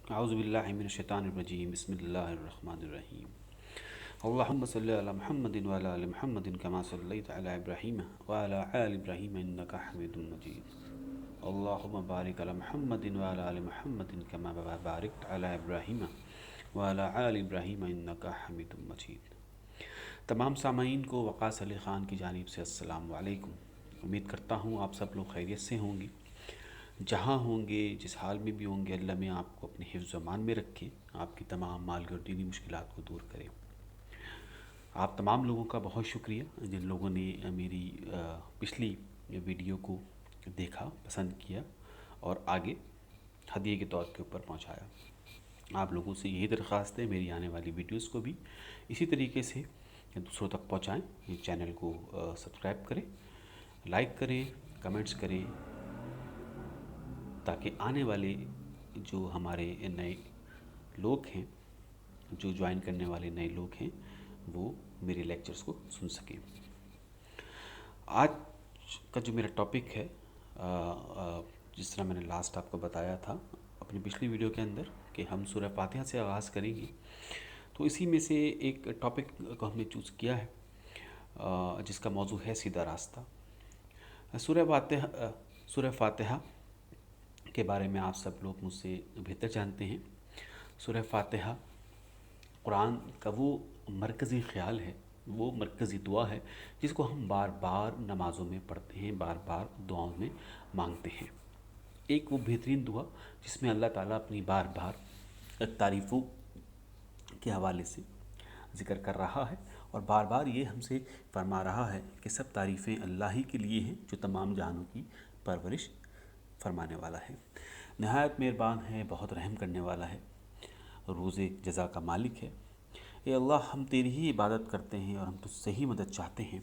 اعوذ باللہ من الشیطان الرجیم بسم اللہ الرحمن الرحیم اللہم صلی علی محمد وعلی آل محمد کما صلیت علی ابراہیم وعلی آل ابراہیم انک حمید مجید اللہم بارک علی محمد وعلی آل محمد کما بارکت علی ابراہیم وعلی آل ابراہیم انک حمید مجید۔ تمام سامعین کو وقاص علی خان کی جانب سے السلام علیکم۔ امید کرتا ہوں آپ سب لوگ خیریت سے ہوں گے، جہاں ہوں گے، جس حال میں بھی ہوں گے، اللہ میں آپ کو اپنے حفظ و امان میں رکھے، آپ کی تمام مالی اور دینی مشکلات کو دور کرے۔ آپ تمام لوگوں کا بہت شکریہ جن لوگوں نے میری پچھلی ویڈیو کو دیکھا، پسند کیا اور آگے ہدیے کے طور کے اوپر پہنچایا۔ آپ لوگوں سے یہی درخواست ہے، میری آنے والی ویڈیوز کو بھی اسی طریقے سے دوسروں تک پہنچائیں، چینل کو سبسکرائب کریں، لائک کریں، کمنٹس کریں، تاکہ آنے والے جو ہمارے نئے لوگ ہیں، جو جوائن کرنے والے نئے لوگ ہیں، وہ میرے لیکچرز کو سن سکیں۔ آج کا جو میرا ٹاپک ہے، جس طرح میں نے لاسٹ آپ کو بتایا تھا اپنی پچھلی ویڈیو کے اندر کہ ہم سورہ فاتحہ سے آغاز کریں گے، تو اسی میں سے ایک ٹاپک کو ہم نے چوز کیا ہے جس کا موضوع ہے سیدھا راستہ۔ سورہ فاتحہ کے بارے میں آپ سب لوگ مجھ سے بہتر جانتے ہیں۔ سورہ فاتحہ قرآن کا وہ مرکزی خیال ہے، وہ مرکزی دعا ہے جس کو ہم بار بار نمازوں میں پڑھتے ہیں، بار بار دعاؤں میں مانگتے ہیں۔ ایک وہ بہترین دعا جس میں اللہ تعالیٰ اپنی بار بار تعریفوں کے حوالے سے ذکر کر رہا ہے، اور بار بار یہ ہم سے فرما رہا ہے کہ سب تعریفیں اللہ ہی کے لیے ہیں جو تمام جہانوں کی پرورش فرمانے والا ہے، نہایت مہربان ہے، بہت رحم کرنے والا ہے، روز جزا کا مالک ہے۔ اے اللہ، ہم تیری ہی عبادت کرتے ہیں اور ہم تجھ سے ہی مدد چاہتے ہیں،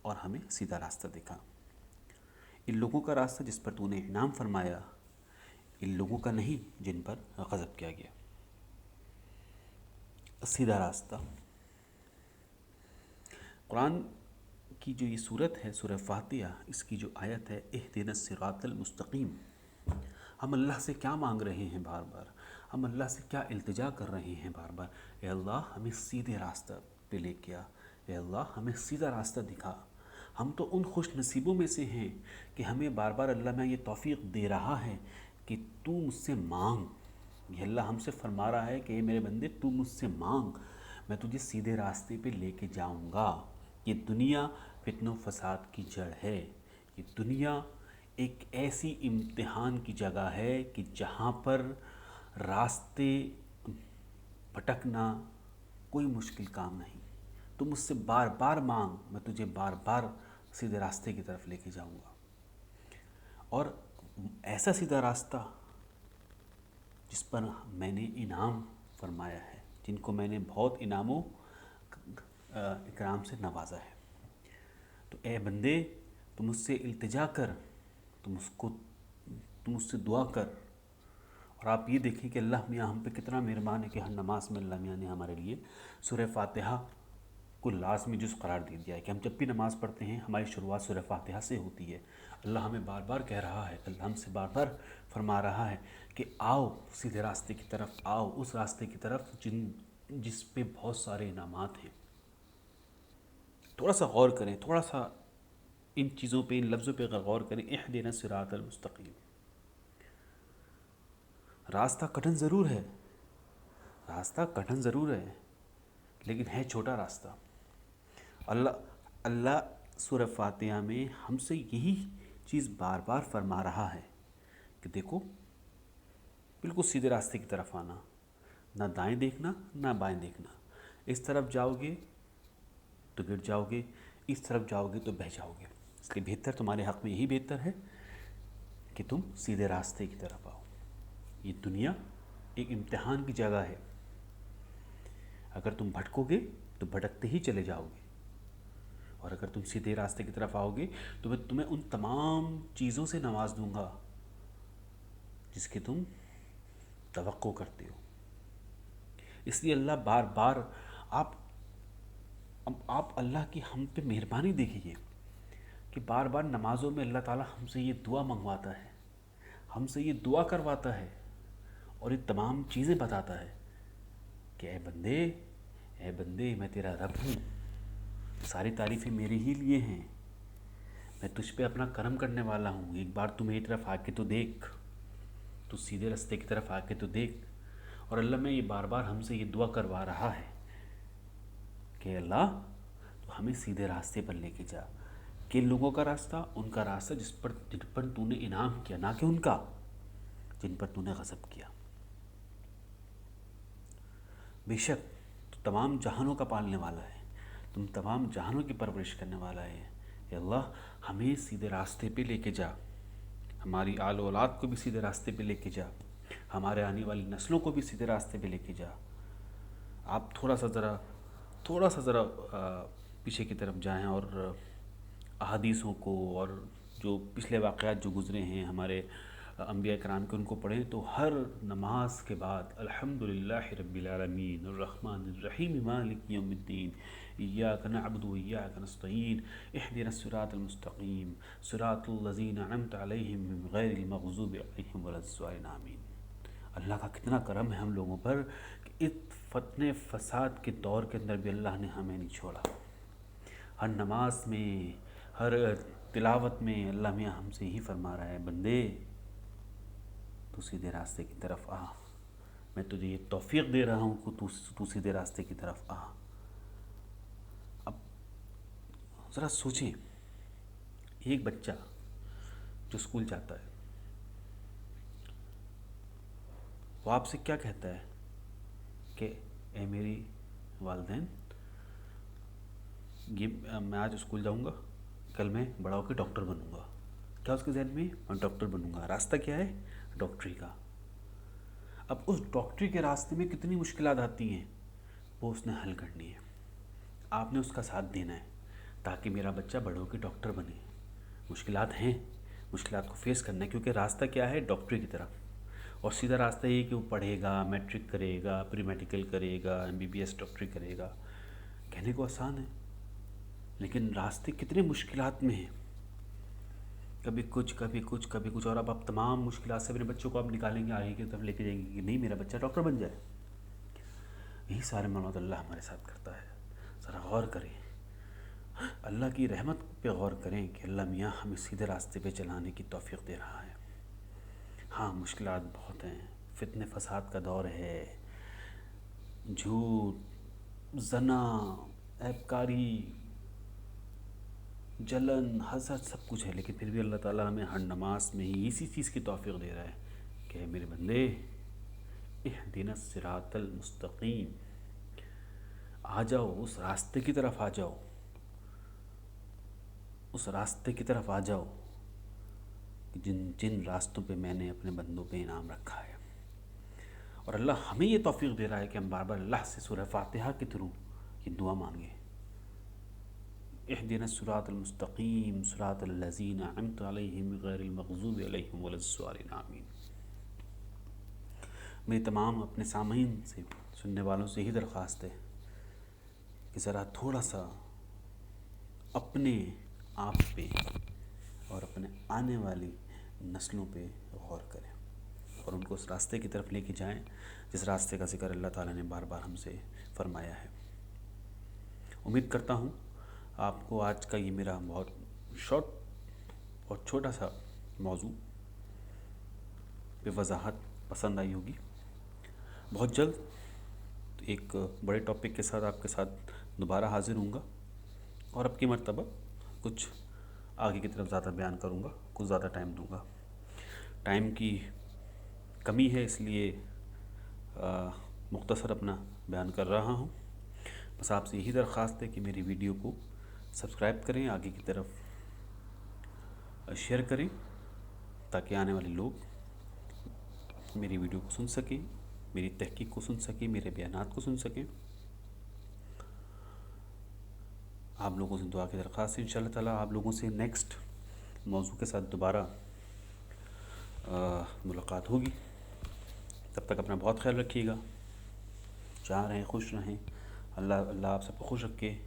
اور ہمیں سیدھا راستہ دکھا۔ ان لوگوں کا راستہ جس پر تو نے انعام فرمایا، ان لوگوں کا نہیں جن پر غضب کیا گیا۔ سیدھا راستہ قرآن کی جو یہ صورت ہے، سورہ فاتحہ، اس کی جو آیت ہے اہدنا الصراط المستقیم، ہم اللہ سے کیا مانگ رہے ہیں بار بار، ہم اللہ سے کیا التجا کر رہے ہیں بار بار، اے اللہ ہمیں سیدھے راستہ پہ لے کے آ، اے اللہ ہمیں سیدھا راستہ دکھا۔ ہم تو ان خوش نصیبوں میں سے ہیں کہ ہمیں بار بار اللہ میں یہ توفیق دے رہا ہے کہ تو مجھ سے مانگ۔ یہ اللہ ہم سے فرما رہا ہے کہ اے میرے بندے، تو مجھ سے مانگ، میں تجھے سیدھے راستے پہ لے کے جاؤں گا۔ یہ دنیا فتن و فساد کی جڑ ہے، یہ دنیا ایک ایسی امتحان کی جگہ ہے کہ جہاں پر راستے بھٹکنا کوئی مشکل کام نہیں۔ تو مجھ سے بار بار مانگ، میں تجھے بار بار سیدھے راستے کی طرف لے کے جاؤں گا، اور ایسا سیدھا راستہ جس پر میں نے انعام فرمایا ہے، جن کو میں نے بہت انعاموں اکرام سے نوازا ہے۔ تو اے بندے، تم مجھ سے التجا کر، تم مجھ سے دعا کر، اور آپ یہ دیکھیں کہ اللہ میاں ہم پہ کتنا مہربان ہے کہ ہر نماز میں اللہ میاں نے ہمارے لیے سورہ فاتحہ کو لازمی جز قرار دے دیا ہے کہ ہم جب بھی نماز پڑھتے ہیں ہماری شروعات سورہ فاتحہ سے ہوتی ہے۔ اللہ ہمیں بار بار کہہ رہا ہے، اللہ ہم سے بار بار فرما رہا ہے کہ آؤ سیدھے راستے کی طرف، آؤ اس راستے کی طرف جس پہ بہت سارے انعامات ہیں۔ تھوڑا سا غور کریں، تھوڑا سا ان چیزوں پہ، ان لفظوں پہ غور کریں، اہدنا الصراط المستقیم۔ راستہ کٹھن ضرور ہے، راستہ کٹھن ضرور ہے، لیکن ہے چھوٹا راستہ۔ اللہ سورہ فاتحہ میں ہم سے یہی چیز بار بار فرما رہا ہے کہ دیکھو، بالکل سیدھے راستے کی طرف آنا، نہ دائیں دیکھنا نہ بائیں دیکھنا، اس طرف جاؤ گے تو گر جاؤ گے، اس طرف جاؤ گے تو بہہ جاؤ گے۔ اس لیے بہتر، تمہارے حق میں یہی بہتر ہے کہ تم سیدھے راستے کی طرف آؤ۔ یہ دنیا ایک امتحان کی جگہ ہے، اگر تم بھٹکو گے تو بھٹکتے ہی چلے جاؤ گے، اور اگر تم سیدھے راستے کی طرف آؤ گے تو میں تمہیں ان تمام چیزوں سے نواز دوں گا جس کی تم توقع کرتے ہو۔ اس لیے اللہ بار بار آپ اللہ کی ہم پہ مہربانی دیکھیے کہ بار بار نمازوں میں اللہ تعالیٰ ہم سے یہ دعا منگواتا ہے، ہم سے یہ دعا کرواتا ہے، اور یہ تمام چیزیں بتاتا ہے کہ اے بندے میں تیرا رب ہوں، ساری تعریفیں میرے ہی لیے ہیں، میں تجھ پہ اپنا کرم کرنے والا ہوں، ایک بار تو میری طرف آ کے تو دیکھ، تو سیدھے راستے کی طرف آ کے تو دیکھ۔ اور اللہ میں یہ بار بار ہم سے یہ دعا کروا رہا ہے کہ اللہ تو ہمیں سیدھے راستے پر لے کے جا۔ کن لوگوں کا راستہ؟ ان کا راستہ جن پر تو نے انعام کیا، نہ کہ ان کا جن پر تو نے غضب کیا۔ بے شک تو تمام جہانوں کا پالنے والا ہے، تم تمام جہانوں کی پرورش کرنے والا ہے۔ اے اللہ ہمیں سیدھے راستے پہ لے کے جا، ہماری آل و اولاد کو بھی سیدھے راستے پہ لے کے جا، ہمارے آنے والی نسلوں کو بھی سیدھے راستے پہ لے کے جا۔ آپ تھوڑا سا ذرا پیچھے کی طرف جائیں اور احادیثوں کو اور جو پچھلے واقعات جو گزرے ہیں ہمارے انبیاء کرام کے، ان کو پڑھیں تو ہر نماز کے بعد الحمدللہ رب العالمین الرحمن الرحیم مالک یوم الدین ایاک نعبد و ایاک نستعین اہدنا الصراط المستقیم صراط الذین انعمت علیہم غیر المغضوب علیہم ولا الضالین آمین۔ اللہ کا کتنا کرم ہے ہم لوگوں پر کہ اس فتنے فساد کے دور کے اندر بھی اللہ نے ہمیں نہیں چھوڑا۔ ہر نماز میں، ہر تلاوت میں اللہ میاں ہم سے ہی فرما رہا ہے، بندے تو سیدھے راستے کی طرف آ، میں تجھے یہ توفیق دے رہا ہوں کہ تو سیدھے راستے کی طرف آ۔ اب ذرا سوچیں، ایک بچہ جو اسکول جاتا ہے وہ آپ سے کیا کہتا ہے کہ اے میری والدین، میں آج اسکول جاؤں گا، کل میں بڑا ہو کے ڈاکٹر بنوں گا۔ کیا اس کے ذہن میں؟ میں ڈاکٹر بنوں گا۔ راستہ کیا ہے؟ ڈاکٹری کا۔ اب اس ڈاکٹری کے راستے میں کتنی مشکلات آتی ہیں، وہ اس نے حل کرنی ہے، آپ نے اس کا ساتھ دینا ہے تاکہ میرا بچہ بڑے ہو کے ڈاکٹر بنے۔ مشکلات ہیں، مشکلات کو فیس کرنا ہے، کیونکہ راستہ کیا ہے؟ ڈاکٹری کی طرف۔ اور سیدھا راستہ یہ کہ وہ پڑھے گا، میٹرک کرے گا، پری میڈیکل کرے گا، MBBS ڈاکٹری کرے گا۔ کہنے کو آسان ہے لیکن راستے کتنے مشکلات میں ہیں، کبھی کچھ، اور اب تمام مشکلات سے اپنے بچوں کو اب نکالیں گے، آگے کی طرف لے کے جائیں گے کہ نہیں میرا بچہ ڈاکٹر بن جائے۔ یہی سارے معاملات اللہ ہمارے ساتھ کرتا ہے۔ ذرا غور کریں، اللہ کی رحمت پہ غور کریں کہ اللہ میاں ہمیں سیدھے راستے پہ چلانے کی توفیق دے رہا ہے۔ ہاں مشکلات بہت ہیں، فتنے فساد کا دور ہے، جھوٹ، زنا، عیب کاری، جلن، حسد، سب کچھ ہے، لیکن پھر بھی اللہ تعالیٰ ہمیں ہر نماز میں ہی اسی چیز کی توفیق دے رہا ہے کہ میرے بندے اہدنا الصراط المستقیم، آ جاؤ اس راستے کی طرف، آ جاؤ اس راستے کی طرف، آ جاؤ جن راستوں پہ میں نے اپنے بندوں پہ انعام رکھا ہے۔ اور اللہ ہمیں یہ توفیق دے رہا ہے کہ ہم بار بار اللہ سے سورہ فاتحہ کے تھرو یہ دعا مانگیں، اہدنا الصراط المستقیم صراط الذین انعمت علیہم غیر المغضوب علیہم ولا الضالین آمین۔ میری تمام اپنے سامعین سے، سننے والوں سے ہی درخواست ہے کہ ذرا تھوڑا سا اپنے آپ پہ اور اپنے آنے والی نسلوں پہ غور کریں اور ان کو اس راستے کی طرف لے کے جائیں جس راستے کا ذکر اللہ تعالیٰ نے بار بار ہم سے فرمایا ہے۔ امید کرتا ہوں آپ کو آج کا یہ میرا بہت شارٹ اور چھوٹا سا موضوع پہ وضاحت پسند آئی ہوگی۔ بہت جلد ایک بڑے ٹاپک کے ساتھ آپ کے ساتھ دوبارہ حاضر ہوں گا، اور اب کی مرتبہ کچھ آگے کی طرف زیادہ بیان کروں گا، کچھ زیادہ ٹائم دوں گا۔ ٹائم کی کمی ہے اس لیے مختصر اپنا بیان کر رہا ہوں۔ بس آپ سے یہی درخواست ہے کہ میری ویڈیو کو سبسکرائب کریں، آگے کی طرف شیئر کریں تاکہ آنے والے لوگ میری ویڈیو کو سن سکیں، میری تحقیق کو سن سکیں، میرے بیانات کو سن سکیں۔ آپ لوگوں سے دعا کی درخواست ہے، انشاءاللہ تعالیٰ آپ لوگوں سے نیکسٹ موضوع کے ساتھ دوبارہ ملاقات ہوگی۔ تب تک اپنا بہت خیال رکھیے گا، جہاں رہیں خوش رہیں، اللہ آپ سب کو خوش رکھے،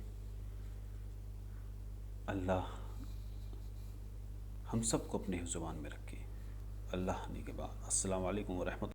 اللہ ہم سب کو اپنے زبان میں رکھے۔ اللہ نے کے بعد السلام علیکم ورحمۃ اللہ۔